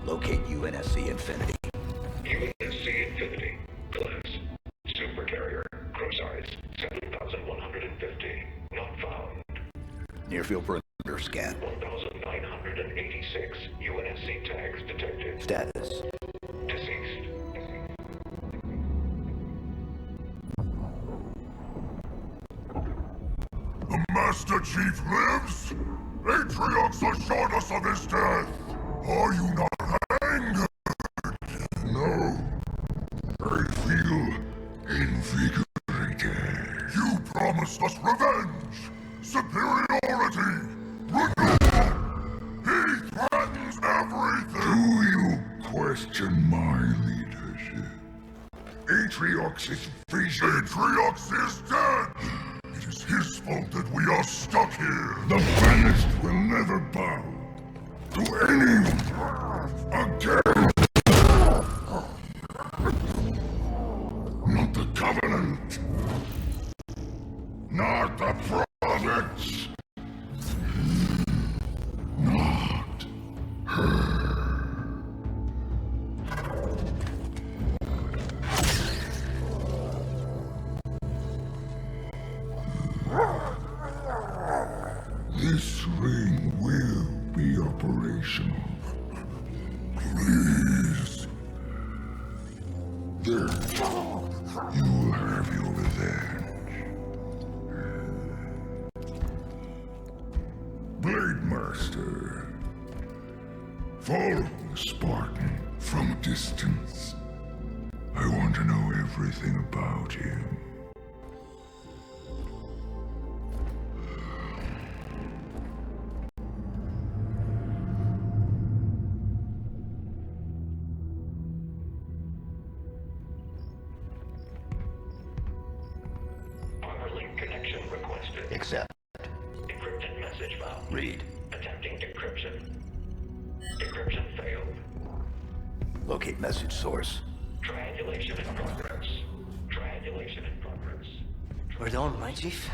Locate UNSC Infinity. UNSC Infinity. Class. Supercarrier. Crew size. 7,150. Not found. Near-field perimeter scan. 1,986. UNSC tags detected. Status. Deceased. The Master Chief lives? Atriox assured us of his death. Are you not angered? No. I feel invigorated. You promised us revenge, superiority, renewal. He threatens everything. Do you question my leadership? Atriox's vision. Atriox is dead. It is his fault that we are stuck here. The Banished will never bow to anyone again. Not the Covenant. Not the Province. Not her. This ring will be operational. Please. There. You will have your revenge. Blade Master. Follow Spartan from a distance. I want to know everything about him. Accept. Encrypted message found. Read. Attempting decryption. Decryption failed. Locate message source. Triangulation in progress. Triangulation in progress. We're done, right, Chief?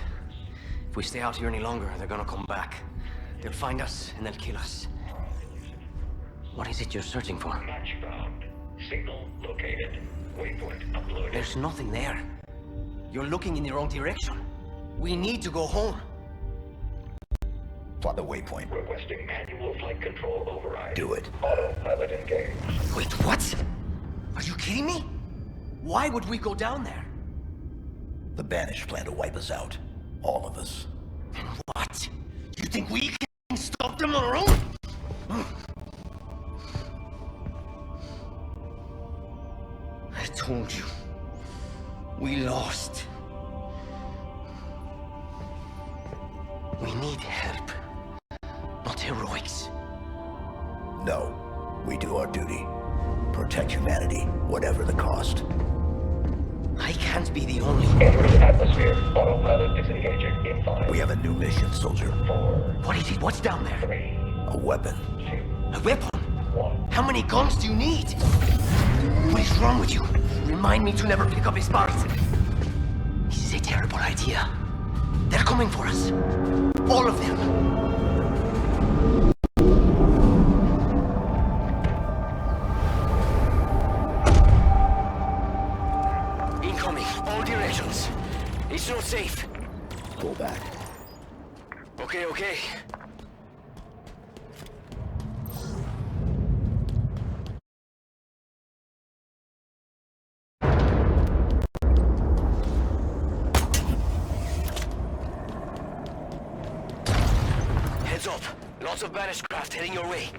If we stay out here any longer, they're gonna come back. They'll find us, and they'll kill us. What is it you're searching for? Match found. Signal located. Waypoint uploaded. There's nothing there. You're looking in the wrong direction. We need to go home. Plot the waypoint. Requesting manual flight control override. Do it. Autopilot engaged. Wait, what? Are you kidding me? Why would we go down there? The Banished plan to wipe us out. All of us. And what? You think we can stop them on our own? I told you. We lost. We need help, not heroics. No. We do our duty. Protect humanity, whatever the cost. I can't be the only... Entering atmosphere. Autopilot disengaging in 5. We have a new mission, soldier. 4. What is it? What's down there? 3. A weapon. A weapon? 1. How many guns do you need? What is wrong with you? Remind me to never pick up his parts. This is a terrible idea. They're coming for us. All of them. Incoming. All directions. It's not safe. Pull back. Okay. Heads up. Lots of Banished craft heading your way.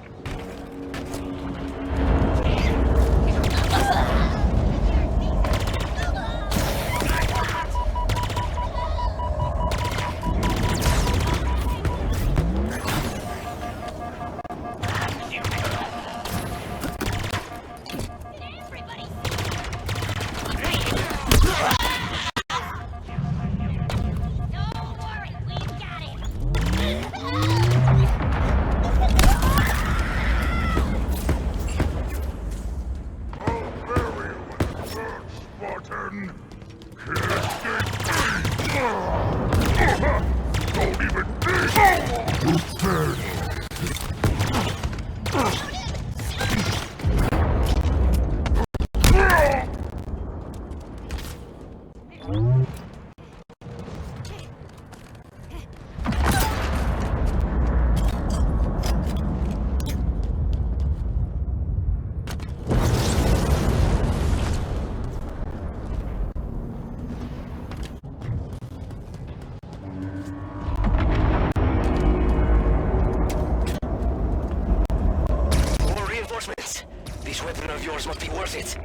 This weapon of yours must be worth it.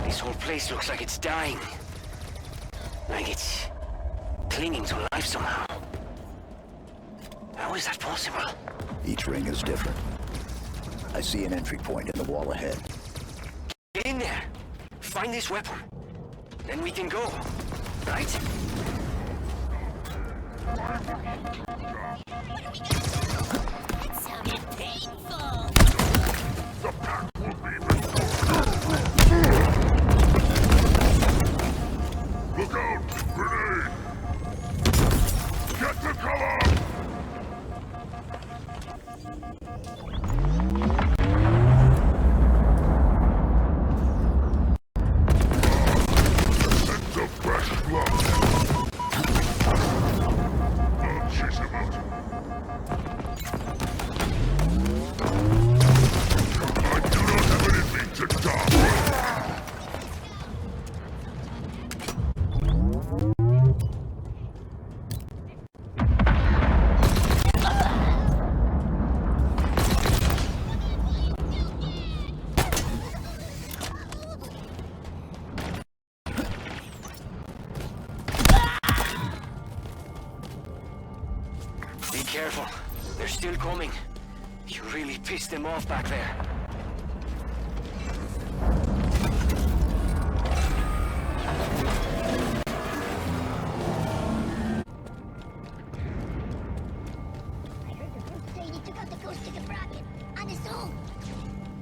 This whole place looks like it's dying. Like it's clinging to life somehow. How is that possible? Each ring is different. I see an entry point in the wall ahead. Get in there. Find this weapon. Then we can go. Right? That sounded painful. The pack will be Look out! Grenade! Get to cover! Scent of fresh blood. I'll chase him out. I do not have anything to die. Be careful. They're still coming. You really pissed them off back there. I heard the group say he took out the ghost ticket rocket on his own.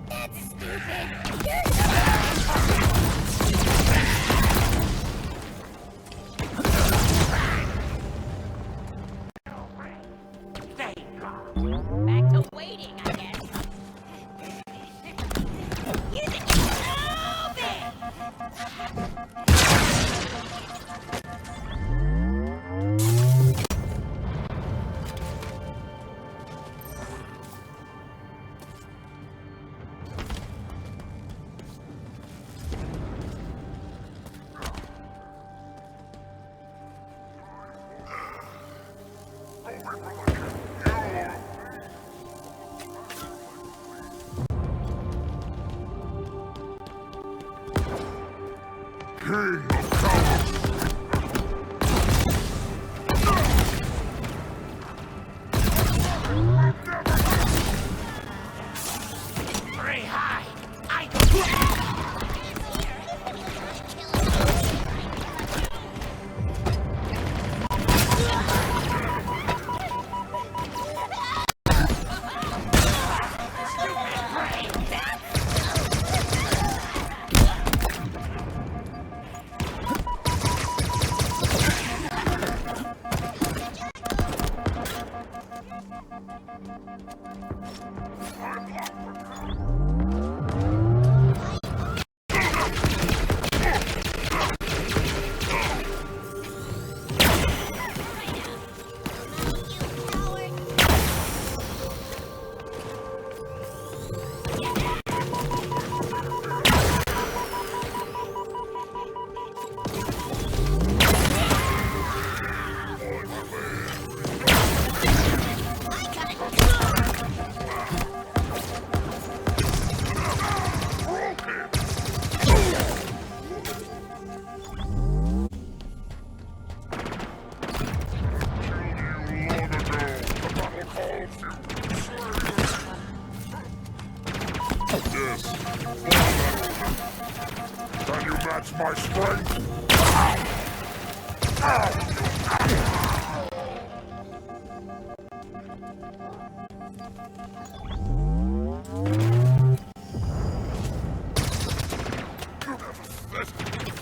That's back to waiting, I guess. You think you're King of cowards! Hurry, high! Yes. Can you match my strength?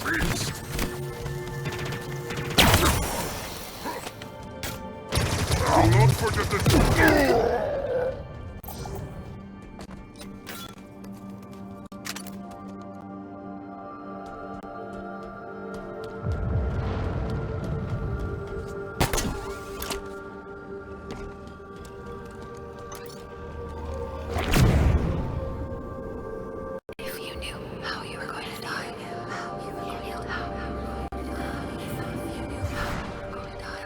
Beast. I'll not forget the... If you knew how you were going to die, how you were going to die. If you knew how you were going to die.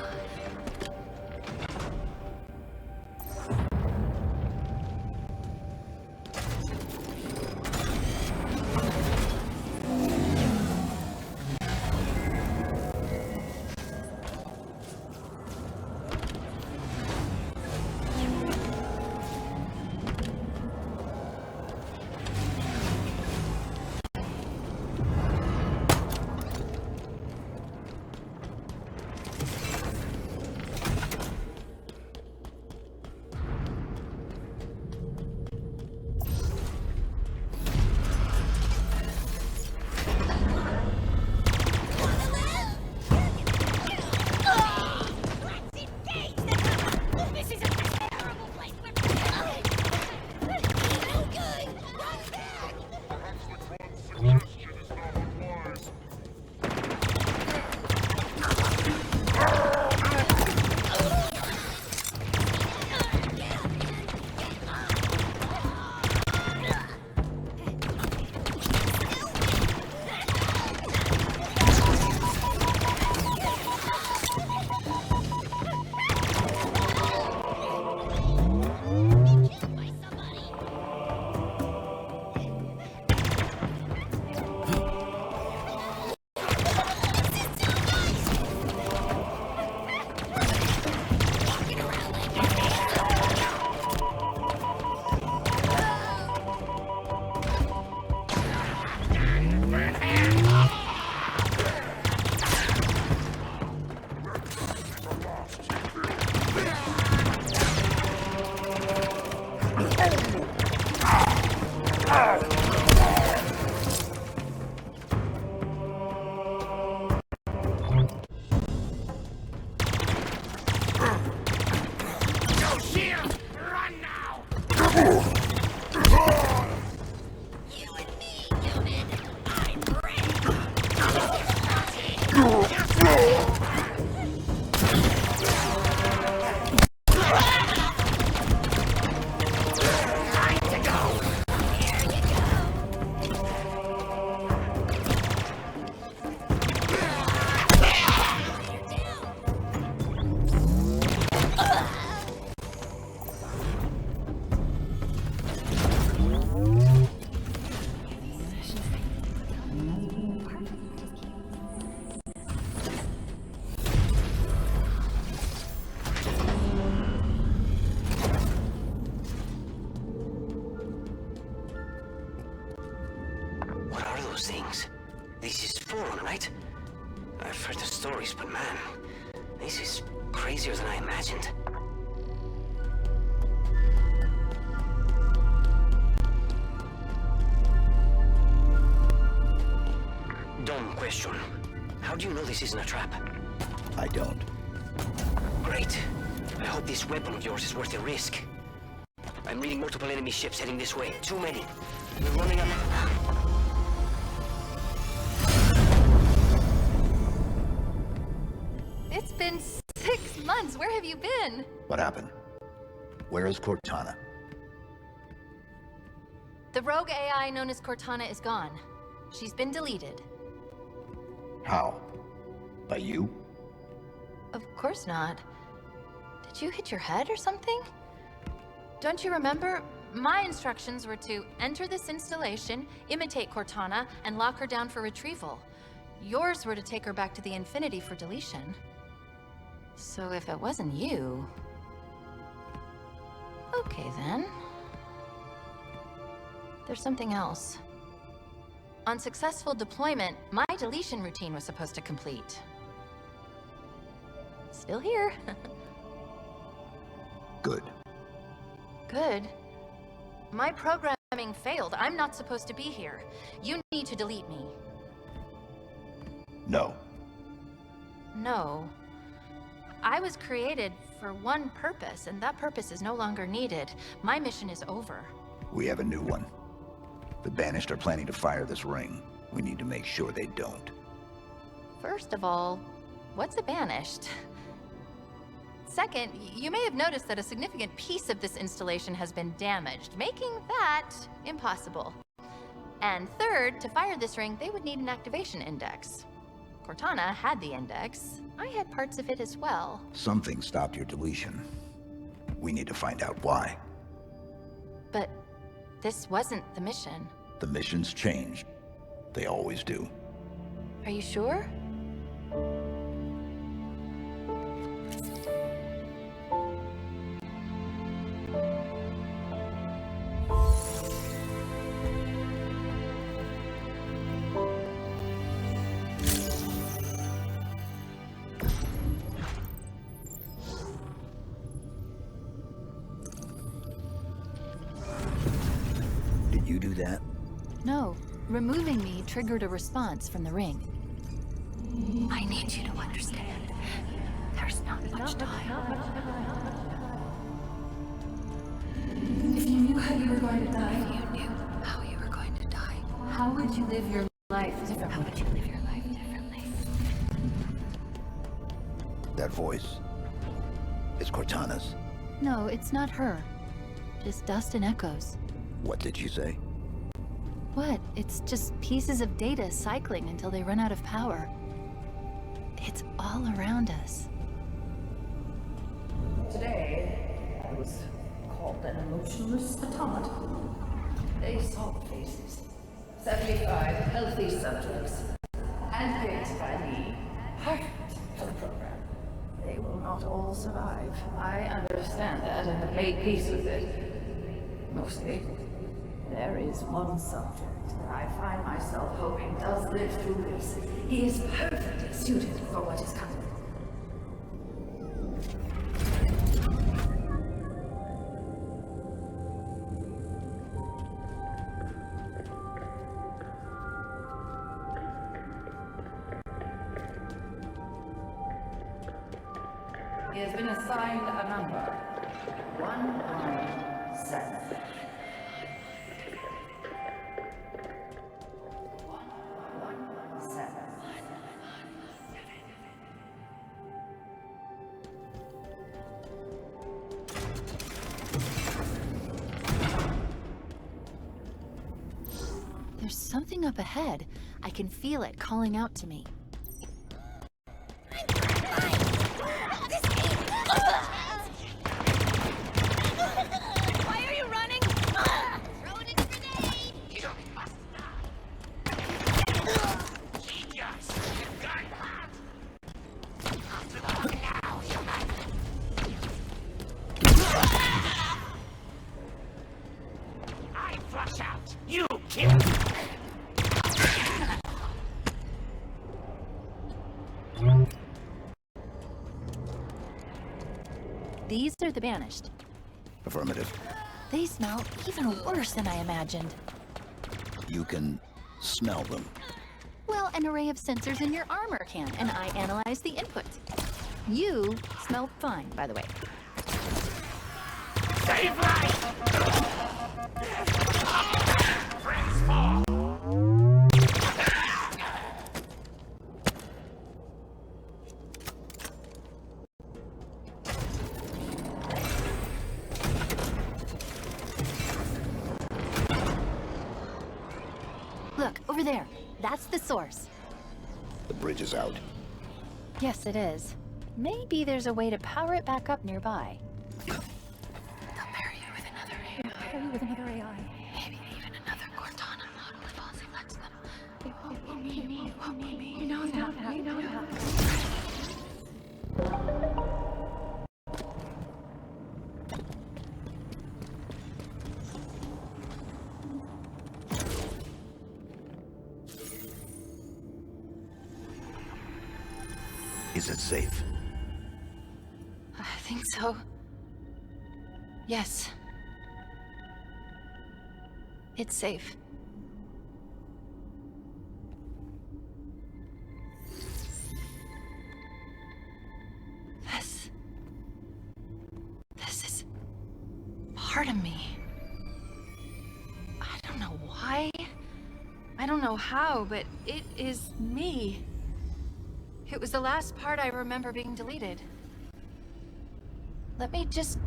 and me, human. I'm ready. What are those things? This is Forum, right? I've heard the stories, but man, this is crazier than I imagined. Dumb question. How do you know this isn't a trap? I don't. Great. I hope this weapon of yours is worth the risk. I'm reading multiple enemy ships heading this way. Too many. We're running up. It's been 6 months. Where have you been? What happened? Where is Cortana? The rogue AI known as Cortana is gone. She's been deleted. How? By you? Of course not. Did you hit your head or something? Don't you remember? My instructions were to enter this installation, imitate Cortana, and lock her down for retrieval. Yours were to take her back to the Infinity for deletion. So if it wasn't you... Okay then. There's something else. On successful deployment, my deletion routine was supposed to complete. Still here. Good. Good. My programming failed. I'm not supposed to be here. You need to delete me. No. No. I was created for one purpose, and that purpose is no longer needed. My mission is over. We have a new one. The Banished are planning to fire this ring. We need to make sure they don't. First of all, what's a banished? Second, you may have noticed that a significant piece of this installation has been damaged, making that impossible. And third, to fire this ring, they would need an activation index. Cortana had the index. I had parts of it as well. Something stopped your deletion. We need to find out why. But this wasn't the mission. The missions changed. They always do. Are you sure? Did you do that? No. Removing me triggered a response from the ring. I need you to understand. There's not much time. If you knew how you were going to die, If you knew how you were going to die, how would you live your life how differently? would you live your life differently? That voice. It's Cortana's. No, it's not her. Just dust and echoes. What did she say? What? It's just pieces of data cycling until they run out of power. It's all around us. Today, I was called an emotionless automaton. They saw faces. 75 healthy subjects. Handpicked by me. Perfect for the program. They will not all survive. I understand that and have made peace with it. Mostly. There is one subject that I find myself hoping does live through this. He is perfectly suited for what is coming. He has been assigned a number. 196. 7. There's something up ahead. I can feel it calling out to me. Why are you running? Throwing a grenade! You must not. Yes, you've got now, human. I flush out. You kill. These are the banished. Affirmative. They smell even worse than I imagined. You can smell them. Well, an array of sensors in your armor can, and I analyze the input. You smell fine, by the way. Save life! Friends fall! Look, over there. That's the source. The bridge is out. Yes, it is. Maybe there's a way to power it back up nearby. They'll pair you with another AI. Pair you with another AI. Maybe even another Cortana model if Halsey lets them. It won't be me. It won't be me. You know that. You know that. Is it safe? I think so. Yes. It's safe. This is part of me. I don't know why. I don't know how, but it is me. It was the last part I remember being deleted. Let me just...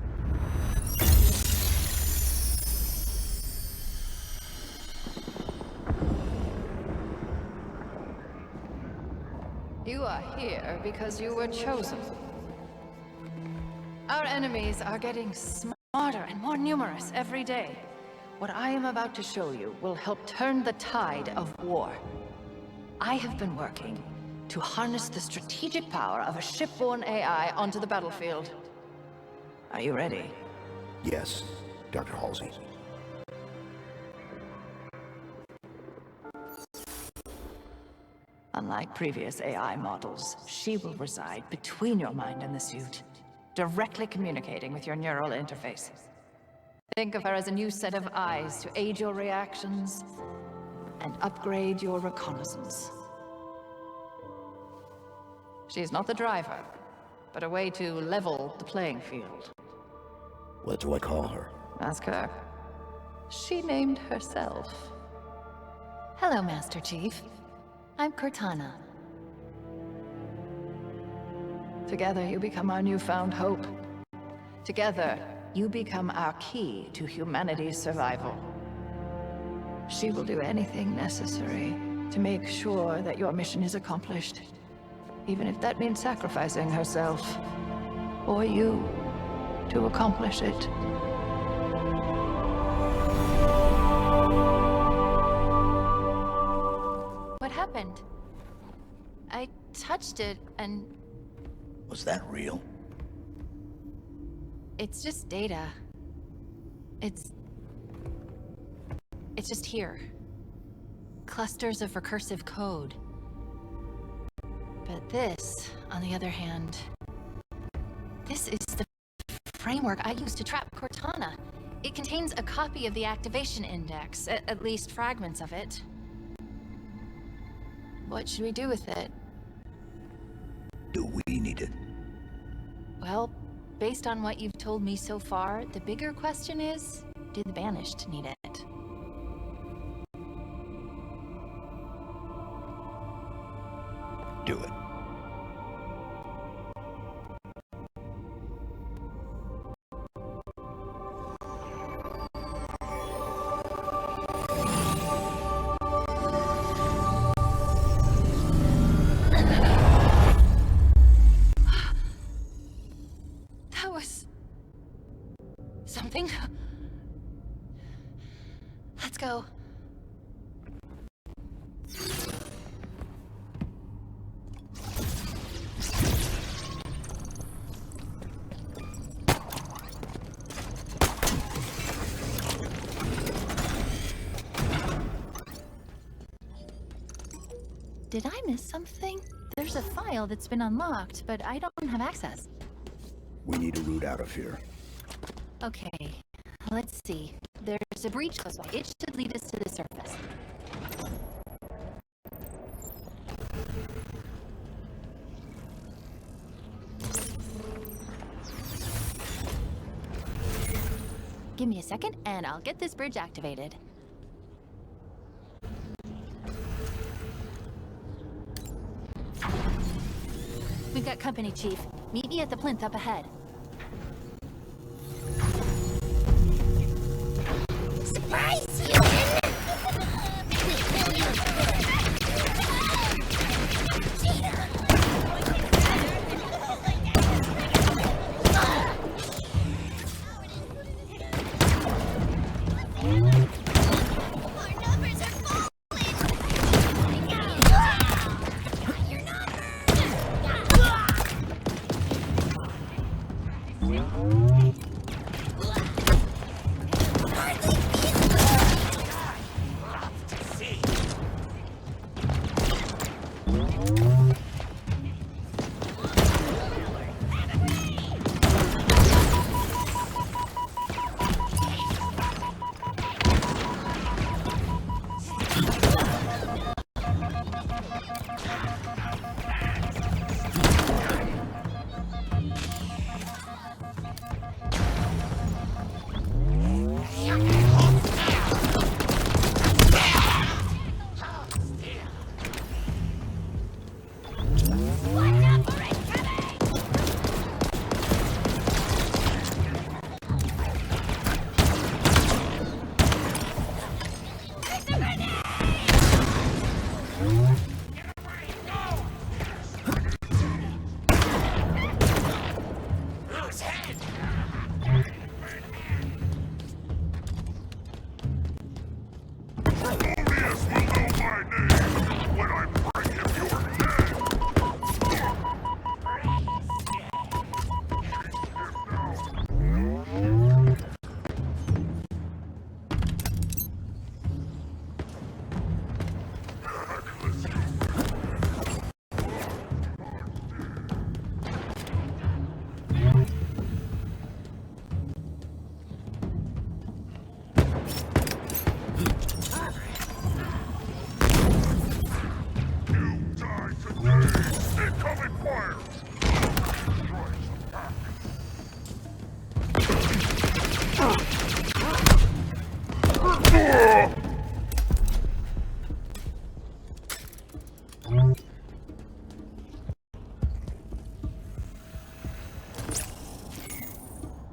You are here because you were chosen. Our enemies are getting smarter and more numerous every day. What I am about to show you will help turn the tide of war. I have been working to harness the strategic power of a shipborne AI onto the battlefield. Are you ready? Yes, Dr. Halsey. Unlike previous AI models, she will reside between your mind and the suit, directly communicating with your neural interface. Think of her as a new set of eyes to aid your reactions and upgrade your reconnaissance. She's not the driver, but a way to level the playing field. What do I call her? Ask her. She named herself. Hello, Master Chief. I'm Cortana. Together you become our newfound hope. Together, you become our key to humanity's survival. She will do anything necessary to make sure that your mission is accomplished, even if that means sacrificing herself, or you, to accomplish it. What happened? I touched it and Was that real? it's just data. It's just here. Clusters of recursive code. But this, on the other hand, this is the framework I used to trap Cortana. It contains a copy of the activation index, at least fragments of it. What should we do with it? Do we need it? Well, based on what you've told me so far, the bigger question is, do the Banished need it? Do it. That was... something. Let's go. Did I miss something? There's a file that's been unlocked, but I don't have access. We need a route out of here. Okay, let's see. There's a breach close by. It should lead us to the surface. Give me a second, and I'll get this bridge activated. We've got company, Chief. Meet me at the plinth up ahead. Surprise you!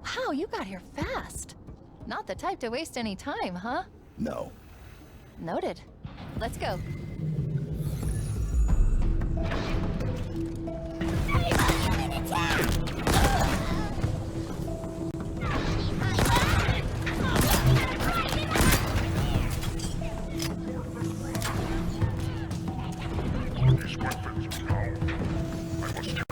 Wow, you got here fast. Not the type to waste any time, huh? No. Noted. Let's go. These weapons are now. I must kill.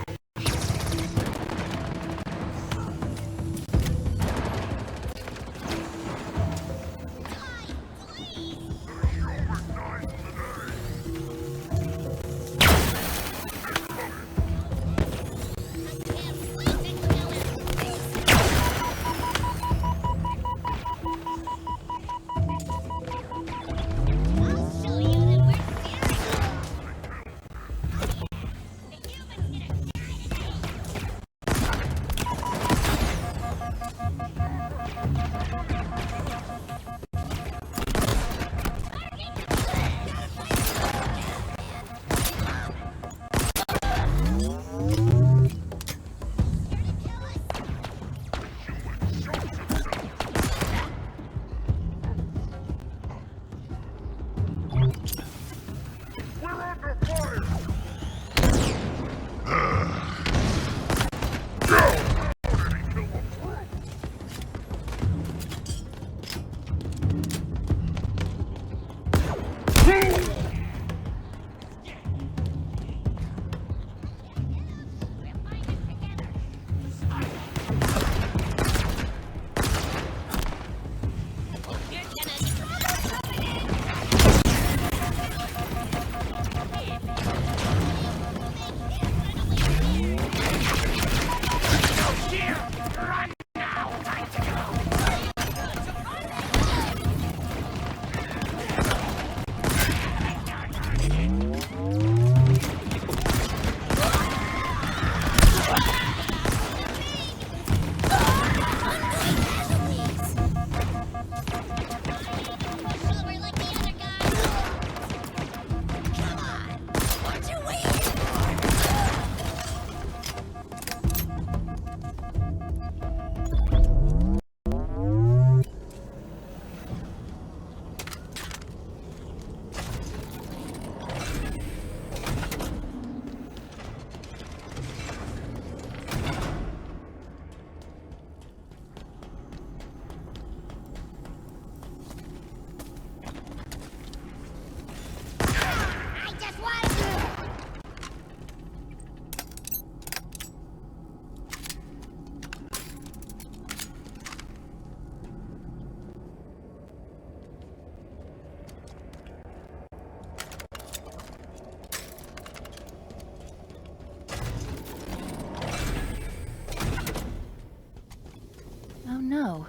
Oh no.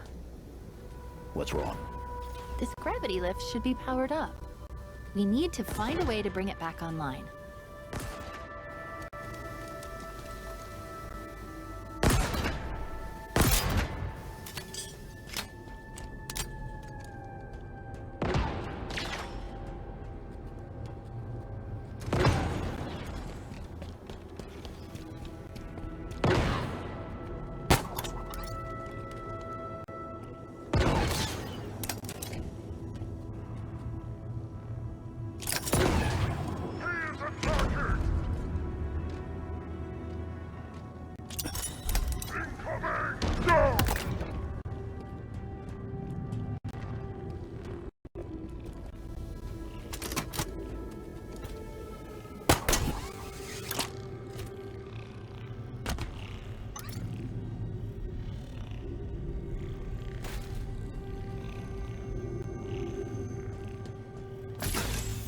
What's wrong? This gravity lift should be powered up. We need to find a way to bring it back online.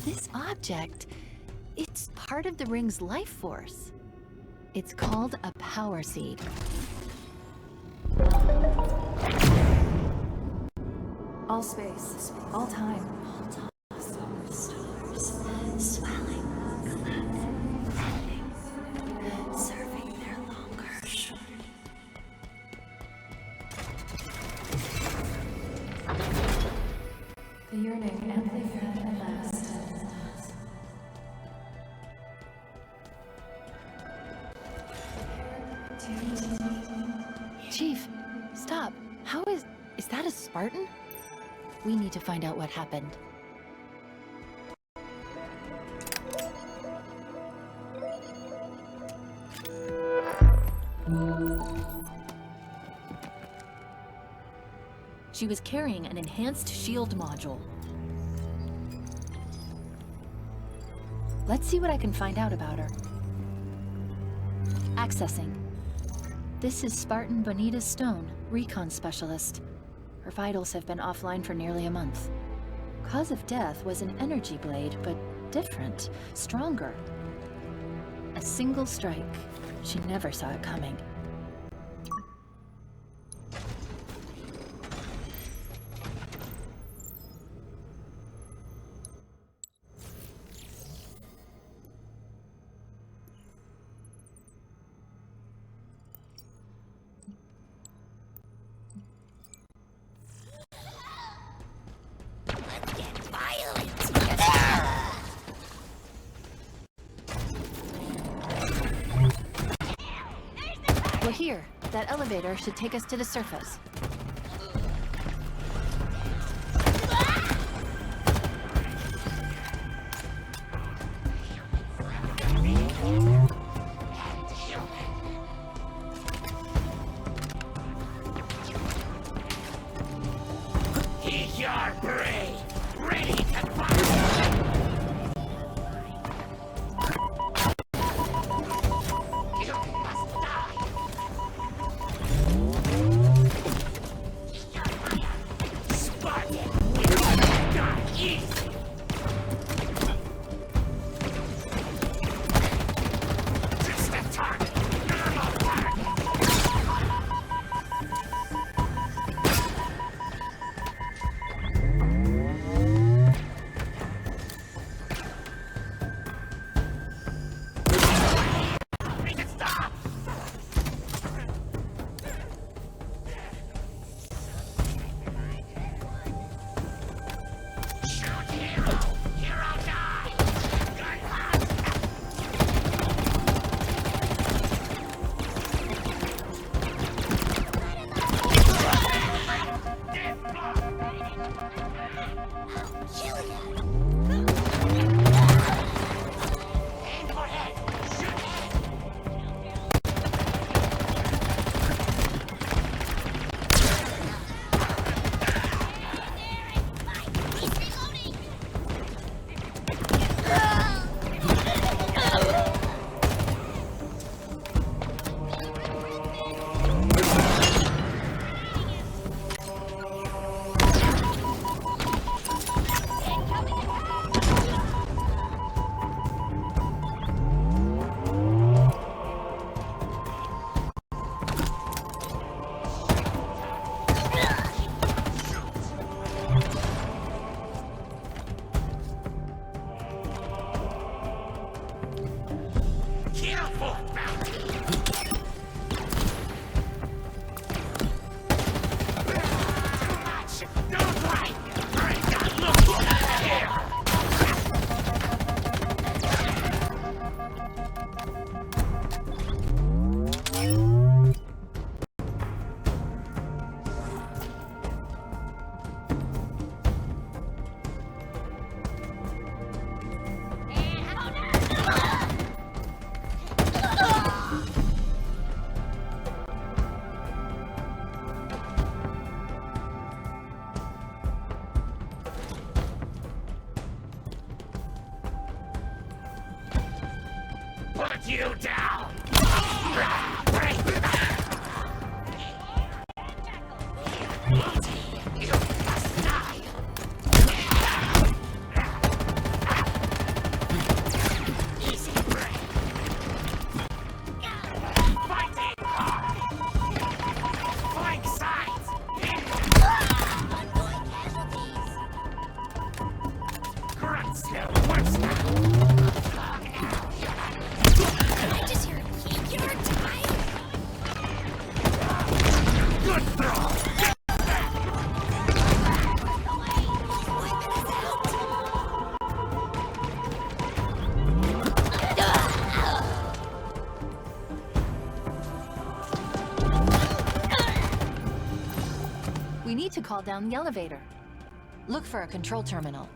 This object, it's part of the ring's life force. It's called a power seed. All space, all time. Stars, swelling, collapsing, bending, serving their longer. The yearning amply fed at last. Chief, stop. How is that a Spartan? We need to find out what happened. She was carrying an enhanced shield module. Let's see what I can find out about her. Accessing. This is Spartan Bonita Stone, recon specialist. Her vitals have been offline for nearly a month. Cause of death was an energy blade, but different, stronger. A single strike. She never saw it coming. We're here. That elevator should take us to the surface. He's your prey! Ready to fight! You must die! Spartan! Die easy! Just the target! hunt you down! You must die! Easy prey! Fighting hard! Flank sides! Correct skill, what's that? Just your time. Good throw! We need to call down the elevator. Look for a control terminal.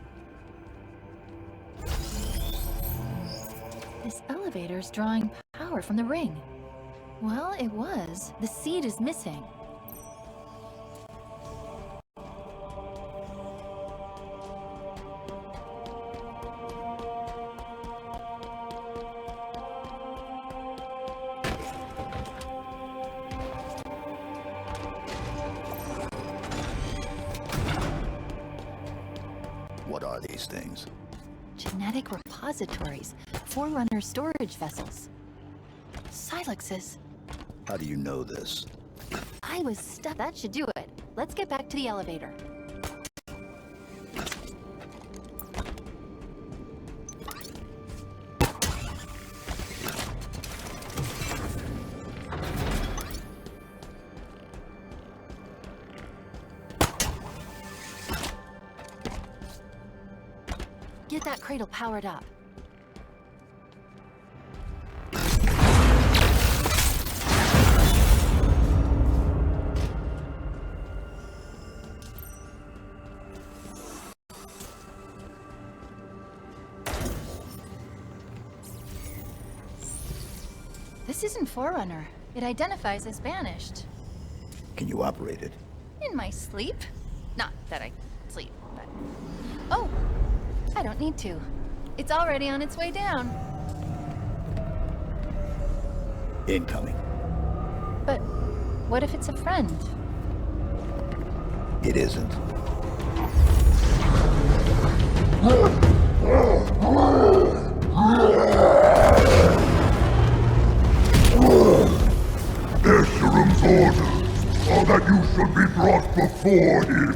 This elevator's drawing power from the ring. Well, it was. The seed is missing. What are these things? Genetic repositories. Forerunner storage vessels. Silexes. How do you know this? I was stuck. That should do it. Let's get back to the elevator. Get that cradle powered up. This isn't Forerunner. It identifies as banished. Can you operate it? In my sleep? Not that I sleep, but... Oh! I don't need to. It's already on its way down. Incoming. But what if it's a friend? It isn't. Escherum's orders are that you should be brought before him.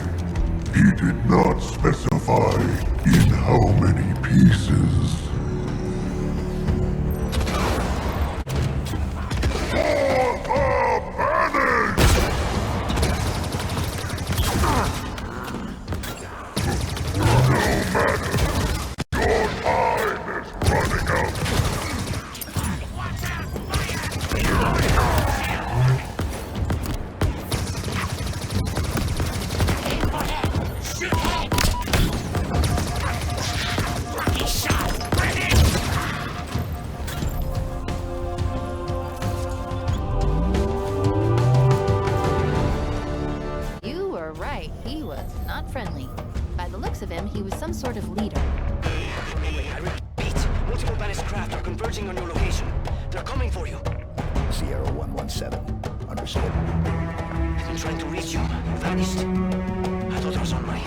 He did not specify in how many pieces. You were right. He was not friendly. By the looks of him, he was some sort of leader. I repeat, multiple banished craft are converging on your location. They're coming for you. Sierra 117. Understood. I've been trying to reach you. You vanished. I thought I was on my